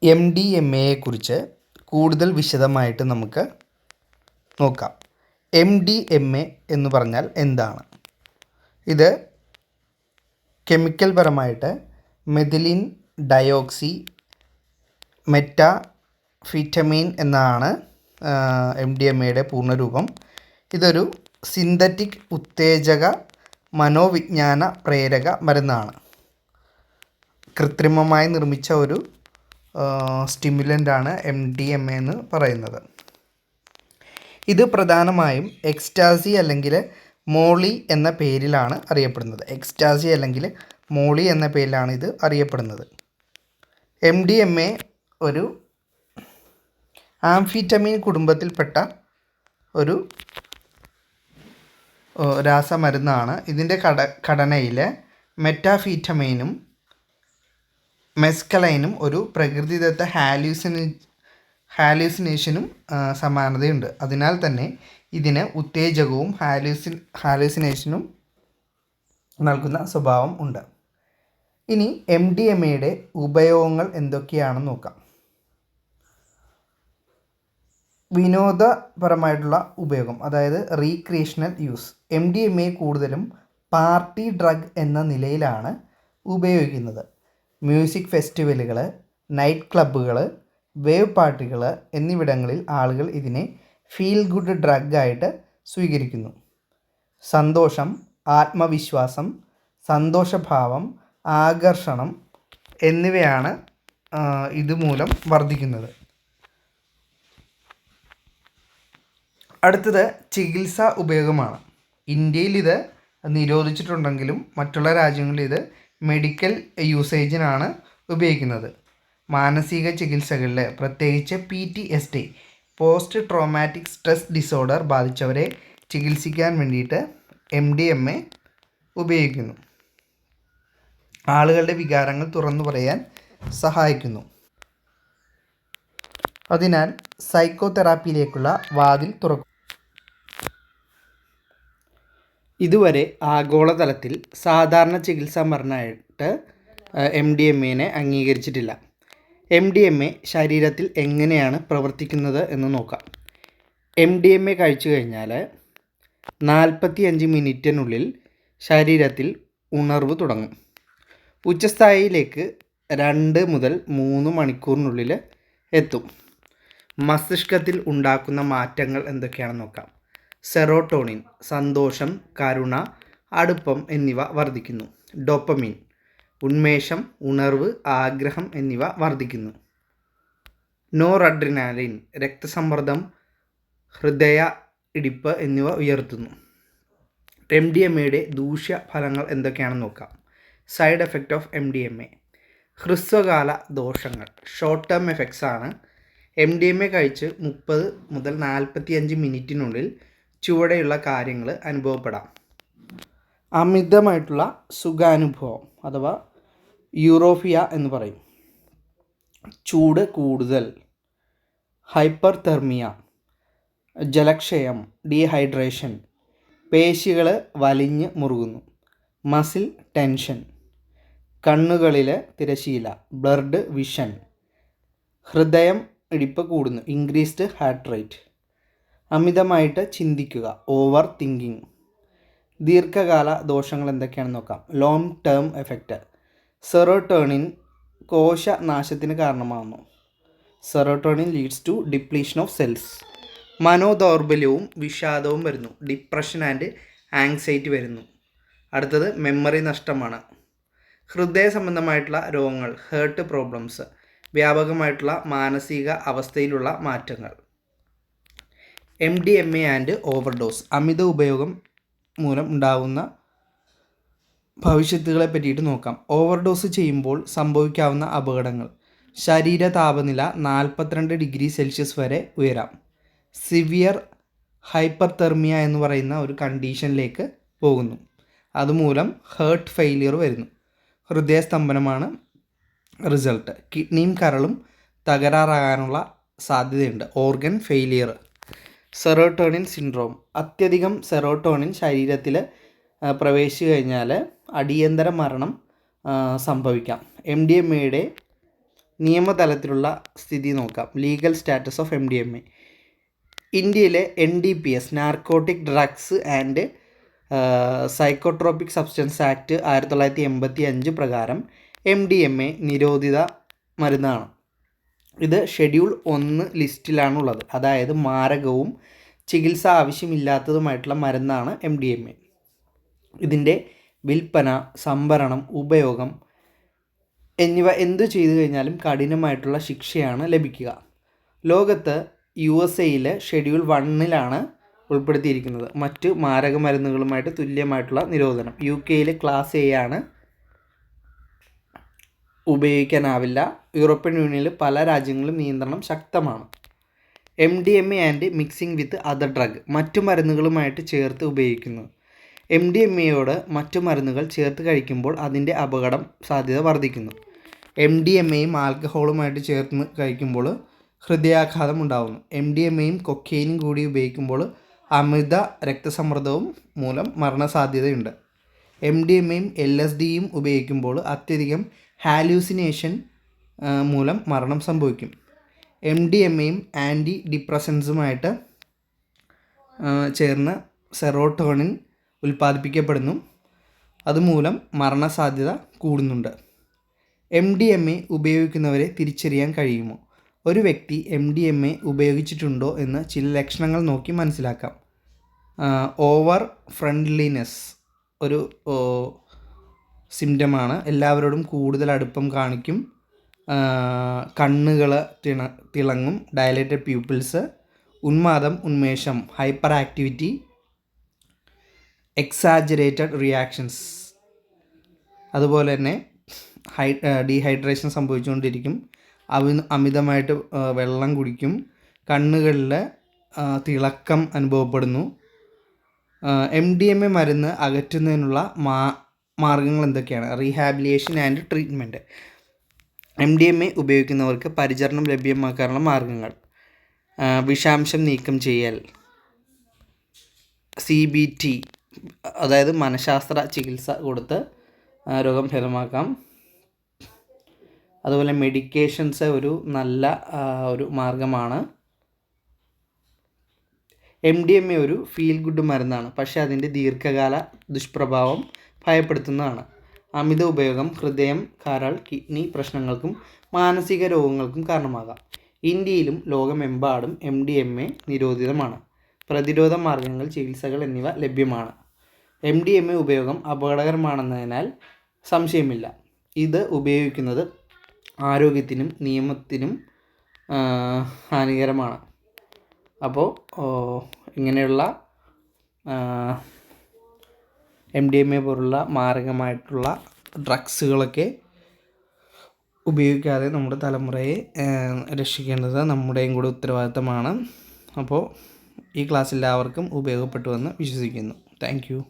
M D M എയെക്കുറിച്ച് കൂടുതൽ വിശദമായിട്ട് നമുക്ക് നോക്കാം. എം ഡി എം എ എന്ന് പറഞ്ഞാൽ എന്താണ്? ഇത് കെമിക്കൽ പരമായിട്ട് മെഥിലിൻ ഡയോക്സി മെറ്റാഫിറ്റമീൻ എന്നാണ് എം ഡി എം എയുടെ പൂർണ്ണരൂപം. ഇതൊരു സിന്തറ്റിക് ഉത്തേജക മനോവിജ്ഞാന പ്രേരക മരുന്നാണ്. കൃത്രിമമായി നിർമ്മിച്ച ഒരു സ്റ്റിമുലൻ്റാണ് എം ഡി എം എ എന്ന് പറയുന്നത്. ഇത് പ്രധാനമായും എക്സ്റ്റാസി അല്ലെങ്കിൽ മോളി എന്ന പേരിലാണ് അറിയപ്പെടുന്നത്. എക്സ്റ്റാസി അല്ലെങ്കിൽ മോളി എന്ന പേരിലാണ് ഇത് അറിയപ്പെടുന്നത്. എം ഡി എം എ ഒരു ആംഫിറ്റമീൻ കുടുംബത്തിൽപ്പെട്ട ഒരു രാസമരുന്നാണ്. ഇതിൻ്റെ ഘടനയിൽ മെറ്റാഫീറ്റമൈനും മെസ്കലൈനും ഒരു പ്രകൃതിദത്ത ഹാലൂസിനേഷനും സമാനതയുണ്ട്. അതിനാൽ തന്നെ ഇതിന് ഉത്തേജകവും ഹാലൂസിനേഷനും നൽകുന്ന സ്വഭാവം ഉണ്ട്. ഇനി എം ഡി എം എയുടെ ഉപയോഗങ്ങൾ എന്തൊക്കെയാണെന്ന് നോക്കാം. വിനോദപരമായിട്ടുള്ള ഉപയോഗം, അതായത് recreational use. M D M A കൂടുതലും പാർട്ടി ഡ്രഗ് എന്ന നിലയിലാണ് ഉപയോഗിക്കുന്നത്. മ്യൂസിക് ഫെസ്റ്റിവലുകൾ, നൈറ്റ് ക്ലബ്ബുകൾ, വേവ് പാർട്ടികൾ എന്നിവിടങ്ങളിൽ ആളുകൾ ഇതിനെ ഫീൽ ഗുഡ് ഡ്രഗായിട്ട് സ്വീകരിക്കുന്നു. സന്തോഷം, ആത്മവിശ്വാസം, സന്തോഷഭാവം, ആകർഷണം എന്നിവയാണ് ഇതുമൂലം വർദ്ധിക്കുന്നത്. അടുത്തത് ചികിത്സാ ഉപയോഗമാണ്. ഇന്ത്യയിൽ ഇത് നിരോധിച്ചിട്ടുണ്ടെങ്കിലും മറ്റുള്ള രാജ്യങ്ങളിൽ ഇത് മെഡിക്കൽ യൂസേജിനാണ് ഉപയോഗിക്കുന്നത്. മാനസിക ചികിത്സകളിൽ പ്രത്യേകിച്ച് PTSD post traumatic stress disorder ബാധിച്ചവരെ ചികിത്സിക്കാൻ വേണ്ടിയിട്ട് MDMA ഉപയോഗിക്കുന്നു. ആളുകളുടെ വികാരങ്ങൾ തുറന്നു പറയാൻ സഹായിക്കുന്നു. അതിനാൽ സൈക്കോതെറാപ്പിയിലേക്കുള്ള വാതിൽ തുറക്കും. ഇതുവരെ ആഗോളതലത്തിൽ സാധാരണ ചികിത്സാ മരുന്നായിട്ട് MDMA അംഗീകരിച്ചിട്ടില്ല. MDMA ശരീരത്തിൽ എങ്ങനെയാണ് പ്രവർത്തിക്കുന്നത് എന്ന് നോക്കാം. MDMA കഴിച്ചു കഴിഞ്ഞാൽ 45 മിനിറ്റിനുള്ളിൽ ശരീരത്തിൽ ഉണർവ് തുടങ്ങും. ഉച്ചസ്ഥായിയിലേക്ക് 2 മുതൽ 3 മണിക്കൂറിനുള്ളിൽ എത്തും. മസ്തിഷ്കത്തിൽ ഉണ്ടാക്കുന്ന മാറ്റങ്ങൾ എന്തൊക്കെയാണെന്ന് നോക്കാം. സെറോട്ടോണിൻ സന്തോഷം, കരുണ, അടുപ്പം എന്നിവ വർദ്ധിക്കുന്നു. ഡോപ്പമിൻ ഉന്മേഷം, ഉണർവ്, ആഗ്രഹം എന്നിവ വർദ്ധിക്കുന്നു. നോറഡ്രിനാലിൻ രക്തസമ്മർദ്ദം, ഹൃദയ ഇടിപ്പ് എന്നിവ ഉയർത്തുന്നു. MDMAയുടെ ദൂഷ്യഫലങ്ങൾ എന്തൊക്കെയാണെന്ന് നോക്കാം. Side effect of MDMA. ഹ്രസ്വകാല ദോഷങ്ങൾ, ഷോർട്ട് ടേം എഫക്ട്സ് ആണ്. MDMA കഴിച്ച് 30 മുതൽ 45 മിനിറ്റിനുള്ളിൽ ചുവടെയുള്ള കാര്യങ്ങൾ അനുഭവപ്പെടാം. അമിതമായിട്ടുള്ള സുഖാനുഭവം അഥവാ യൂറോഫിയ എന്ന് പറയും. ചൂട് കൂടുതൽ, ഹൈപ്പർ തെർമിയ, ജലക്ഷയം, ഡീഹൈഡ്രേഷൻ, പേശികൾ വലിഞ്ഞ് മുറുകുന്നു, മസിൽ ടെൻഷൻ, കണ്ണുകളിൽ തിരശീല, ബ്ലർഡ് വിഷൻ, ഹൃദയം ഇടിപ്പ് കൂടുന്നു, ഇൻക്രീസ്ഡ് ഹാർട്ട് റേറ്റ്, അമിതമായിട്ട് ചിന്തിക്കുക, ഓവർ തിങ്കിങ്. ദീർഘകാല ദോഷങ്ങൾ എന്തൊക്കെയാണെന്ന് നോക്കാം. Long term effect. സെറോട്ടോണിൻ കോശനാശത്തിന് കാരണമാകുന്നു. Serotonin leads to depletion of cells. മനോദൗർബല്യവും വിഷാദവും വരുന്നു. ഡിപ്രഷൻ ആൻഡ് ആങ്സൈറ്റി വരുന്നു. അടുത്തത് മെമ്മറി നഷ്ടമാണ്. ഹൃദയ സംബന്ധമായിട്ടുള്ള രോഗങ്ങൾ, ഹേർട്ട് പ്രോബ്ലംസ്, വ്യാപകമായിട്ടുള്ള മാനസിക അവസ്ഥയിലുള്ള മാറ്റങ്ങൾ. MDMA and overdose. അമിത ഉപയോഗം മൂലം ഉണ്ടാകുന്ന ഭവിഷ്യത്തുകളെ പറ്റിയിട്ട് നോക്കാം. ഓവർഡോസ് ചെയ്യുമ്പോൾ സംഭവിക്കാവുന്ന അപകടങ്ങൾ. ശരീര താപനില 42 ഡിഗ്രി സെൽഷ്യസ് വരെ ഉയരാം. സിവിയർ ഹൈപ്പർ തെർമിയ എന്ന് പറയുന്ന ഒരു കണ്ടീഷനിലേക്ക് പോകുന്നു. അതുമൂലം ഹേർട്ട് ഫെയിലിയർ വരുന്നു. ഹൃദയസ്തംഭനമാണ് റിസൾട്ട്. കിഡ്നിയും കരളും തകരാറാകാനുള്ള സാധ്യതയുണ്ട്. Organ failure. Serotonin syndrome. അത്യധികം സെറോട്ടോണിൻ ശരീരത്തിൽ പ്രവേശിച്ചു കഴിഞ്ഞാൽ അടിയന്തര മരണം സംഭവിക്കാം. MDMAയുടെ നിയമതലത്തിലുള്ള സ്ഥിതി നോക്കാം. Legal status of MDMA. ഇന്ത്യയിലെ NDPS narcotic drugs and psychotropic substance act 1985 പ്രകാരം MDMA നിരോധിത മരുന്നാണ്. ഇത് ഷെഡ്യൂൾ 1 ലിസ്റ്റിലാണുള്ളത്. അതായത് മാരകവും ചികിത്സ ആവശ്യമില്ലാത്തതുമായിട്ടുള്ള മരുന്നാണ് MDMA. ഇതിൻ്റെ വിൽപ്പന, സംഭരണം, ഉപയോഗം എന്നിവ എന്തു ചെയ്തു കഴിഞ്ഞാലും കഠിനമായിട്ടുള്ള ശിക്ഷയാണ് ലഭിക്കുക. ലോകത്ത് USA ഷെഡ്യൂൾ 1 ഉൾപ്പെടുത്തിയിരിക്കുന്നത്. മറ്റ് മാരക മരുന്നുകളുമായിട്ട് തുല്യമായിട്ടുള്ള നിരോധനം. UK ക്ലാസ് A ആണ്, ഉപയോഗിക്കാനാവില്ല. യൂറോപ്യൻ യൂണിയനിൽ പല രാജ്യങ്ങളിലും നിയന്ത്രണം ശക്തമാണ്. MDMA and mixing with other drug, മറ്റു മരുന്നുകളുമായിട്ട് ചേർത്ത് ഉപയോഗിക്കുന്നു. MDMAയോട് മറ്റു മരുന്നുകൾ ചേർത്ത് കഴിക്കുമ്പോൾ അതിൻ്റെ അപകടം സാധ്യത വർദ്ധിക്കുന്നു. MDMAയും ആൽക്കഹോളുമായിട്ട് ചേർത്ത് കഴിക്കുമ്പോൾ ഹൃദയാഘാതം ഉണ്ടാകുന്നു. MDMAയും കൊക്കൈനും കൂടി ഉപയോഗിക്കുമ്പോൾ അമിത രക്തസമ്മർദ്ദവും മൂലം മരണസാധ്യതയുണ്ട്. MDMAയും LSDയും ഉപയോഗിക്കുമ്പോൾ അത്യധികം ഹാലൂസിനേഷൻ മൂലം മരണം സംഭവിക്കും. MDMAയും ആൻറ്റി ഡിപ്രസൻസുമായിട്ട് ചേർന്ന് സെറോട്ടോണിൻ ഉൽപ്പാദിപ്പിക്കപ്പെടുന്നു. അതുമൂലം മരണസാധ്യത കൂടുന്നുണ്ട്. MDMA ഉപയോഗിക്കുന്നവരെ തിരിച്ചറിയാൻ കഴിയുമോ? ഒരു വ്യക്തി MDMA ഉപയോഗിച്ചിട്ടുണ്ടോ എന്ന് ചില ലക്ഷണങ്ങൾ നോക്കി മനസ്സിലാക്കാം. ഓവർ ഫ്രണ്ട്ലിനെസ് ഒരു സിംറ്റമാണ്. എല്ലാവരോടും കൂടുതൽ അടുപ്പം കാണിക്കും. കണ്ണുകൾ തിളങ്ങും. Dilated pupils. ഉന്മാദം, ഉന്മേഷം, ഹൈപ്പർ ആക്ടിവിറ്റി, എക്സാജറേറ്റഡ് റിയാക്ഷൻസ്. അതുപോലെ തന്നെ ഡീഹൈഡ്രേഷൻ സംഭവിച്ചുകൊണ്ടിരിക്കും. അമിതമായിട്ട് വെള്ളം കുടിക്കും. കണ്ണുകളിൽ തിളക്കം അനുഭവപ്പെടുന്നു. MDMA മരുന്ന് അകറ്റുന്നതിനുള്ള മാർഗങ്ങൾ എന്തൊക്കെയാണ്? Rehabilitation and treatment. MDMA ഉപയോഗിക്കുന്നവർക്ക് പരിചരണം ലഭ്യമാക്കാനുള്ള മാർഗങ്ങൾ: വിഷാംശം നീക്കം ചെയ്യൽ, CBT അതായത് മനഃശാസ്ത്ര ചികിത്സ കൊടുത്ത് രോഗം ഭേദമാക്കാം. അതുപോലെ മെഡിക്കേഷൻസ് ഒരു നല്ല ഒരു മാർഗമാണ്. MDMA ഒരു ഫീൽ ഗുഡ് മരുന്നാണ്, പക്ഷേ അതിൻ്റെ ദീർഘകാല ദുഷ്പ്രഭാവം ഭയപ്പെടുത്തുന്നതാണ്. അമിത ഉപയോഗം ഹൃദയം, കരൾ, കിഡ്നി പ്രശ്നങ്ങൾക്കും മാനസിക രോഗങ്ങൾക്കും കാരണമാകാം. ഇന്ത്യയിലും ലോകമെമ്പാടും MDMA നിരോധിതമാണ്. പ്രതിരോധ മാർഗങ്ങൾ, ചികിത്സകൾ എന്നിവ ലഭ്യമാണ്. MDMA ഉപയോഗം അപകടകരമാണെന്നതിനാൽ സംശയമില്ല. ഇത് ഉപയോഗിക്കുന്നത് ആരോഗ്യത്തിനും നിയമത്തിനും ഹാനികരമാണ്. അപ്പോൾ ഇങ്ങനെയുള്ള MDMA പോലുള്ള മാരകമായിട്ടുള്ള ഡ്രഗ്സുകളൊക്കെ ഉപയോഗിക്കാതെ നമ്മുടെ തലമുറയെ രക്ഷിക്കേണ്ടത് നമ്മുടെയും കൂടെ ഉത്തരവാദിത്തമാണ്. അപ്പോൾ ഈ ക്ലാസ് എല്ലാവർക്കും ഉപയോഗപ്പെട്ടുവെന്ന് വിശ്വസിക്കുന്നു. Thank you.